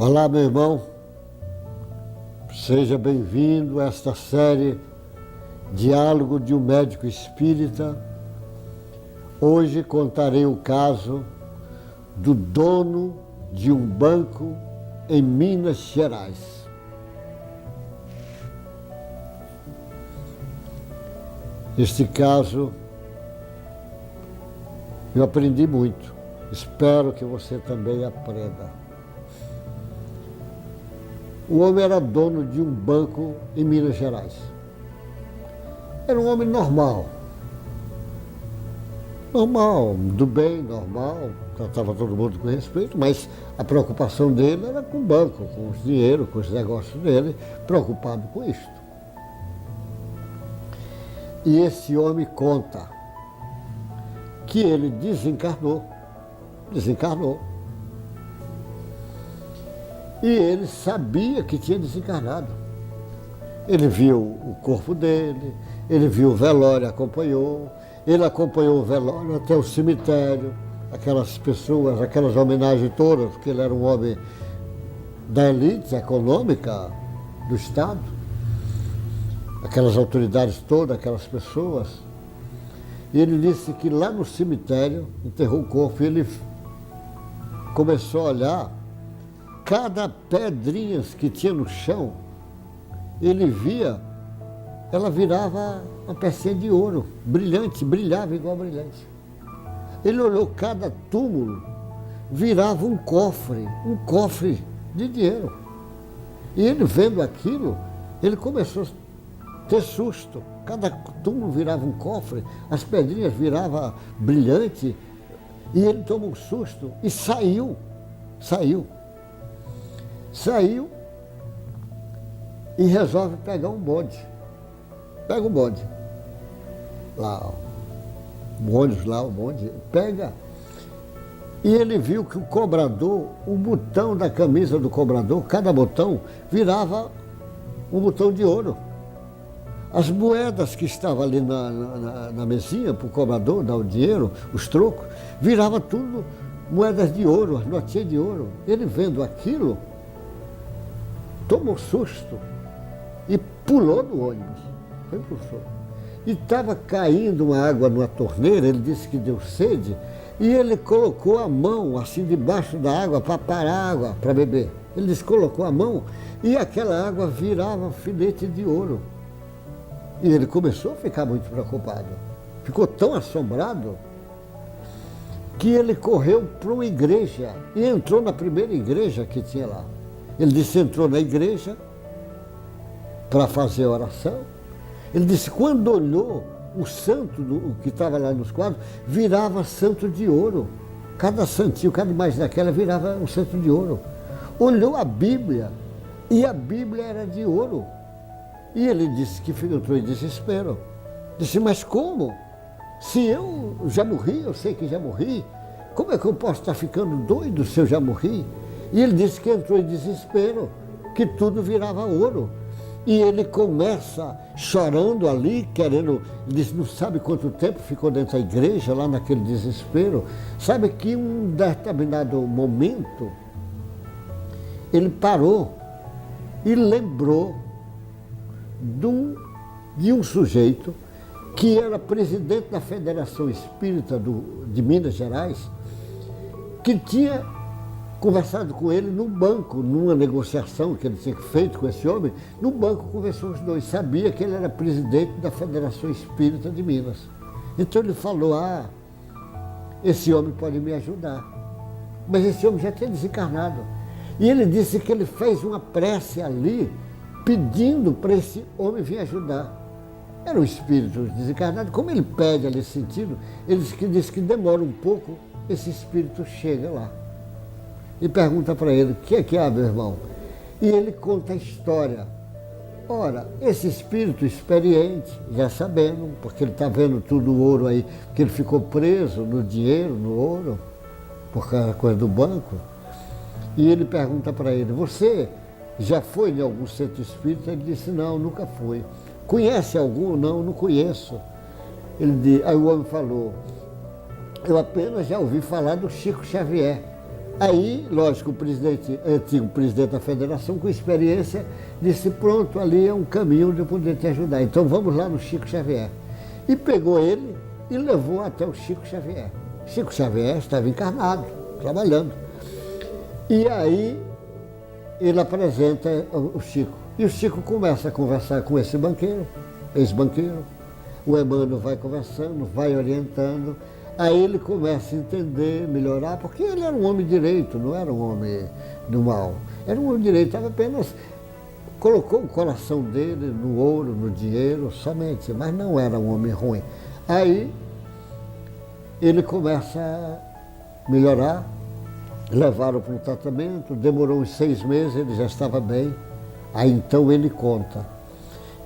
Olá, meu irmão, seja bem-vindo a esta série Diálogo de um Médico Espírita. Hoje contarei o caso do dono de um banco em Minas Gerais. Este caso eu aprendi muito, espero que você também aprenda. O homem era dono de um banco em Minas Gerais. Era um homem normal, do bem, normal, tratava todo mundo com respeito, mas a preocupação dele era com o banco, com os dinheiro, com os negócios dele, preocupado com isto. E esse homem conta que ele desencarnou. E ele sabia que tinha desencarnado. Ele viu o corpo dele, ele viu o velório, ele acompanhou o velório até o cemitério, aquelas pessoas, aquelas homenagens todas, porque ele era um homem da elite econômica do Estado, aquelas autoridades todas, aquelas pessoas. E ele disse que lá no cemitério, enterrou o corpo, e ele começou a olhar cada pedrinha que tinha no chão, ele via, ela virava uma pecinha de ouro, brilhante, brilhava igual brilhante. Ele olhou cada túmulo, virava um cofre de dinheiro. E ele vendo aquilo, ele começou a ter susto. Cada túmulo virava um cofre, as pedrinhas viravam brilhante, e ele tomou um susto e saiu e resolve pegar um bonde. Pega o bonde. Lá, o bonde, pega. E ele viu que o cobrador, o botão da camisa do cobrador, cada botão virava um botão de ouro. As moedas que estavam ali na mesinha para o cobrador dar o dinheiro, os trocos, virava tudo moedas de ouro, as notinhas de ouro. Ele vendo aquilo, tomou susto e pulou do ônibus. Foi pro show. E estava caindo uma água numa torneira, ele disse que deu sede, e ele colocou a mão assim debaixo da água para parar a água, para beber. Ele disse, colocou a mão e aquela água virava filete de ouro. E ele começou a ficar muito preocupado. Ficou tão assombrado que ele correu para uma igreja e entrou na primeira igreja que tinha lá. Ele disse, entrou na igreja para fazer oração. Ele disse, quando olhou o santo o que estava lá nos quadros, virava santo de ouro. Cada santinho, cada imagem daquela virava um santo de ouro. Olhou a Bíblia e a Bíblia era de ouro. E ele disse que entrou em desespero. Disse, mas como? Se eu já morri, eu sei que já morri, como é que eu posso estar ficando doido se eu já morri? E ele disse que entrou em desespero, que tudo virava ouro. E ele começa chorando ali, querendo, ele disse, não sabe quanto tempo ficou dentro da igreja, lá naquele desespero. Sabe que em um determinado momento, ele parou e lembrou de um sujeito que era presidente da Federação Espírita de Minas Gerais, que tinha conversado com ele no banco, numa negociação que ele tinha feito com esse homem. No banco conversou os dois, sabia que ele era presidente da Federação Espírita de Minas. Então ele falou, esse homem pode me ajudar. Mas esse homem já tinha desencarnado. E ele disse que ele fez uma prece ali, pedindo para esse homem vir ajudar. Era um espírito desencarnado, como ele pede ali sentido, ele disse que demora um pouco, esse espírito chega lá. E pergunta para ele, o que é, meu irmão? E ele conta a história. Ora, esse espírito experiente, já sabendo, porque ele está vendo tudo o ouro aí, porque ele ficou preso no dinheiro, no ouro, por causa da coisa do banco. E ele pergunta para ele, você já foi em algum centro espírita? Ele disse, não, nunca fui. Conhece algum? Não, não conheço. Aí o homem falou, eu apenas já ouvi falar do Chico Xavier. Aí, lógico, o antigo presidente da federação, com experiência, disse, pronto, ali é um caminho de poder te ajudar. Então vamos lá no Chico Xavier. E pegou ele e levou até o Chico Xavier. Chico Xavier estava encarnado, trabalhando. E aí ele apresenta o Chico. E o Chico começa a conversar com esse banqueiro, ex-banqueiro. O Emmanuel vai conversando, vai orientando. Aí ele começa a entender, melhorar, porque ele era um homem direito, não era um homem do mal. Era um homem direito, estava apenas, colocou o coração dele no ouro, no dinheiro, somente, mas não era um homem ruim. Aí ele começa a melhorar, levaram para o tratamento, demorou uns 6 meses, ele já estava bem. Aí então ele conta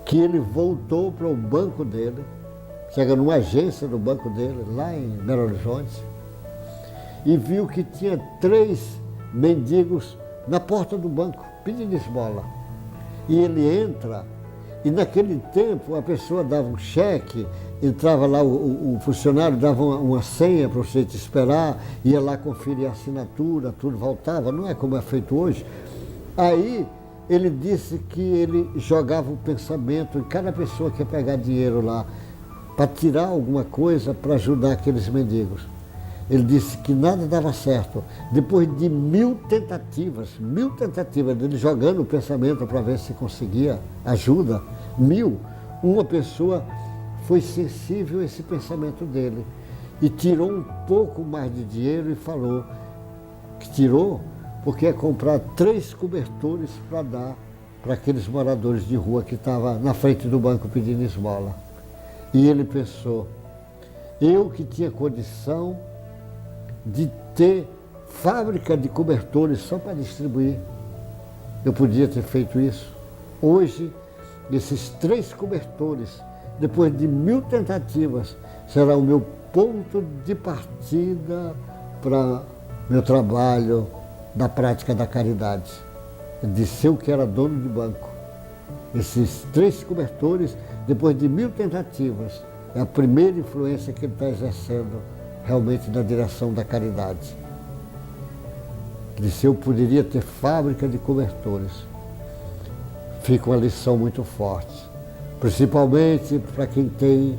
que ele voltou para o banco dele, chega numa agência do banco dele, lá em Belo Horizonte, e viu que tinha 3 mendigos na porta do banco, pedindo esmola. E ele entra, e naquele tempo a pessoa dava um cheque, entrava lá, o funcionário dava uma senha para você te esperar, ia lá conferir a assinatura, tudo voltava, não é como é feito hoje. Aí ele disse que ele jogava o pensamento em cada pessoa que ia pegar dinheiro lá, para tirar alguma coisa para ajudar aqueles mendigos. Ele disse que nada dava certo. Depois de 1000 tentativas dele jogando o pensamento para ver se conseguia ajuda, 1000, uma pessoa foi sensível a esse pensamento dele e tirou um pouco mais de dinheiro e falou que tirou porque ia comprar 3 cobertores para dar para aqueles moradores de rua que estavam na frente do banco pedindo esmola. E ele pensou, eu que tinha condição de ter fábrica de cobertores só para distribuir, eu podia ter feito isso. Hoje, esses 3 cobertores, depois de 1000 tentativas, será o meu ponto de partida para meu trabalho da prática da caridade. Ele disse, eu que era dono de banco. Esses 3 cobertores, depois de 1000 tentativas, é a primeira influência que ele está exercendo realmente na direção da caridade. Ele disse, eu poderia ter fábrica de cobertores. Fica uma lição muito forte, principalmente para quem tem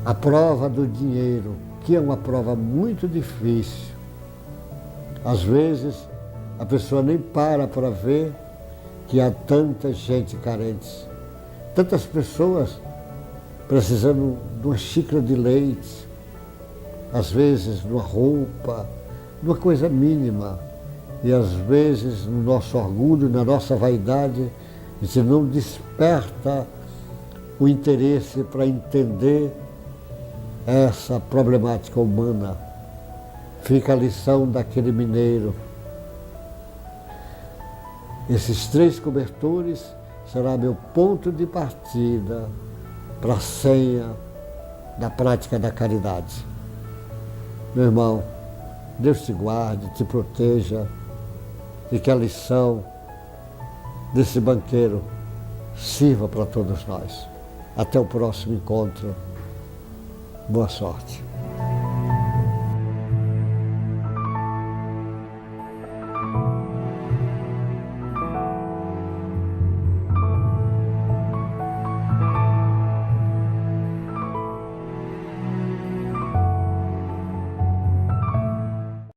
a prova do dinheiro, que é uma prova muito difícil. Às vezes, a pessoa nem para ver que há tanta gente carente, tantas pessoas precisando de uma xícara de leite, às vezes de uma roupa, de uma coisa mínima. E às vezes, no nosso orgulho, na nossa vaidade, a gente não desperta o interesse para entender essa problemática humana. Fica a lição daquele mineiro. Esses 3 cobertores será meu ponto de partida para a senha da prática da caridade. Meu irmão, Deus te guarde, te proteja e que a lição desse banqueiro sirva para todos nós. Até o próximo encontro. Boa sorte.